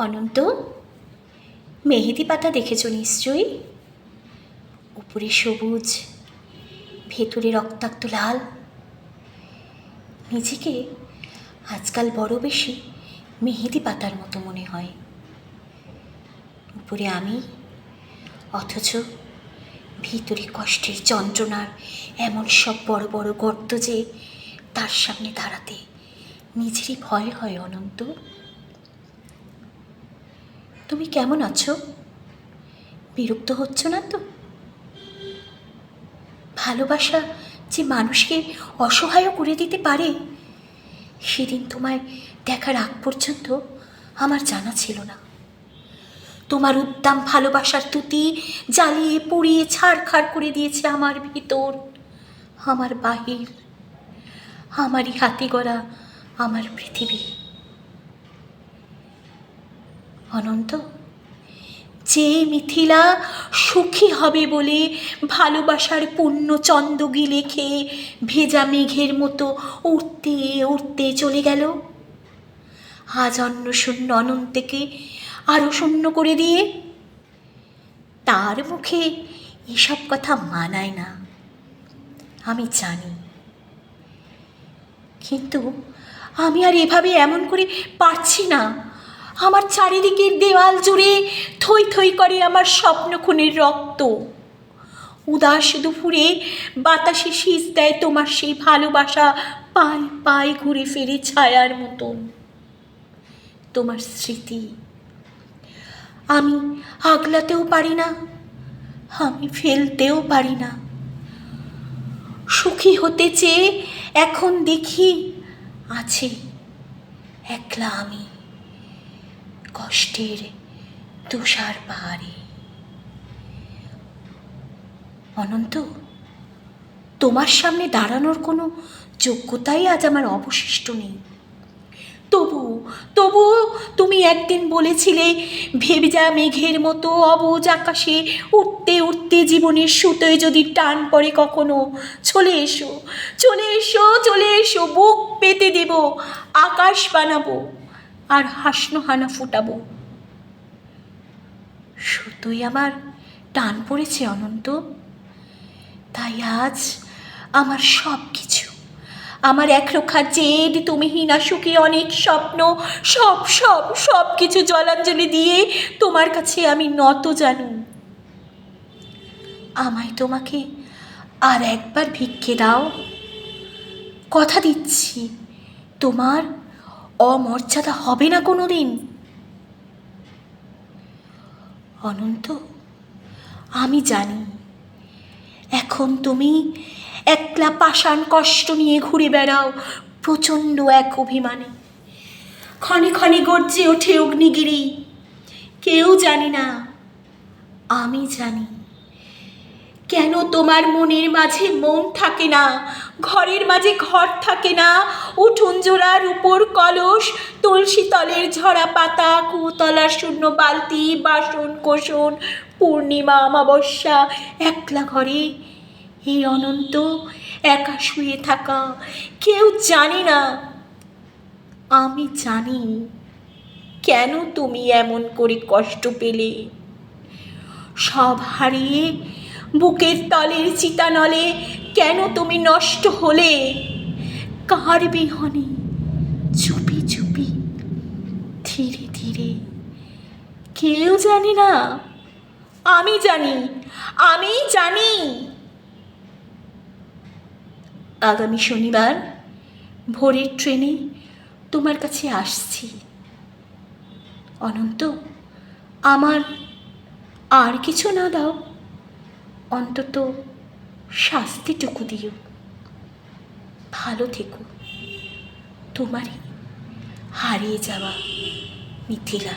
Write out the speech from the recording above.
অনন্ত, মেহেদি পাতা দেখেছ নিশ্চয়ই? উপরে সবুজ, ভেতরে রক্তাক্ত লাল। নিজেকে আজকাল বড় বেশি মেহেদি পাতার মতো মনে হয়। উপরে আমি, অথচ ভিতরে কষ্টের যন্ত্রণার এমন সব বড় বড় গর্ত যে তার সামনে দাঁড়াতে নিজেরই ভয় হয়। অনন্ত, তুমি কেমন আছো? বিরক্ত হচ্ছ না তো? ভালোবাসা যে মানুষকে অসহায় করে দিতে পারে, সেদিন তোমায় দেখার আগ পর্যন্ত আমার জানা ছিল না। তোমার উদ্দাম ভালোবাসার তুতি জ্বালিয়ে পুড়িয়ে ছাড়খাড় করে দিয়েছে আমার ভিতর, আমার বাহির, আমারই হাতে গড়া আমার পৃথিবী। অনন্ত, যে মিথিলা সুখী হবে বলে ভালোবাসার পুণ্য চন্দ্রগি লেখে ভেজা মেঘের মতো উড়তে উড়তে চলে গেল, আজ অন্য শূন্য অনন্তকে আরো শূন্য করে দিয়ে, তার মুখে এসব কথা মানায় না, আমি জানি। কিন্তু আমি আর এভাবে এমন করে পারছি না। আমার চারিদিকের দেওয়াল জুড়ে থই থই করে আমার স্বপ্ন খুনের রক্ত। উদাস দুপুরে বাতাসে শীষ দেয় তোমার সেই ভালোবাসা পায়ে পায়ে ঘুরে ফেরে ছায়ার মতন। তোমার স্মৃতি আমি আগলাতেও পারি না, আমি ফেলতেও পারি না। সুখী হতে চেয়ে এখন দেখি আছে একলা আমি কষ্টের তুষার পাহাড়ে। অনন্ত, তোমার সামনে দাঁড়ানোর কোনো যোগ্যতাই আজ আমার অবশিষ্ট নেই। তবু তুমি একদিন বলেছিলে, ভেজা মেঘের মতো অবুজ আকাশে উঠতে উঠতে জীবনের সুতোয় যদি টান পড়ে কখনো, চলে এসো, চলে এসো, চলে এসো, বুক পেতে দেব, আকাশ বানাবো আর হাসনো হানা ফুটাবো। সুতোয় আমার টান পড়েছে অনন্ত, তাই আজ আমার সব কিছু, আমার একরক্ষা জেদ, তুমিহীন সুখী অনেক স্বপ্ন, সব সব সব কিছু জলাঞ্জলি দিয়ে তোমার কাছে আমি নত জানু। আমায় তোমাকে আর একবার ভিক্ষে দাও, কথা দিচ্ছি তোমার অমর্যাদা হবে না কোনো দিন। অনন্ত, আমি জানি এখন তুমি একলা পাষাণ কষ্ট নিয়ে ঘুরে বেড়াও প্রচণ্ড এক অভিমানে। ক্ষণে ক্ষণে গর্জে ওঠে অগ্নিগিরি। কেউ জানি না, আমি জানি কেন তোমার মনের মাঝে মন থাকে না, ঘরের মাঝে ঘর থাকে না, উঠোন জোড়ার উপর কলস, তুলসী তলের ঝরা পাতা, কুতলার শূন্য বালতি, বাসন কোসন, পূর্ণিমা অমাবস্যা, একলা ঘরে এই অনন্ত একা শুয়ে থাকা। কেউ জানে না, আমি জানি কেন তুমি এমন করে কষ্ট পেলে। সব হারিয়ে বুকের তলের চিতানলে কেন তুমি নষ্ট হলে, কার বিহনে, চুপি চুপি, ধীরে ধীরে। কেউ জানে না, আমি জানি, আমি জানি। আগামী শনিবার ভোরের ট্রেনে তোমার কাছে আসছি। অনন্ত, আমার আর কিছু না দাও, অন্তত শাস্তিটুকু দিও। ভালো থেকো, তোমারই হারিয়ে যাওয়া মিথিলা।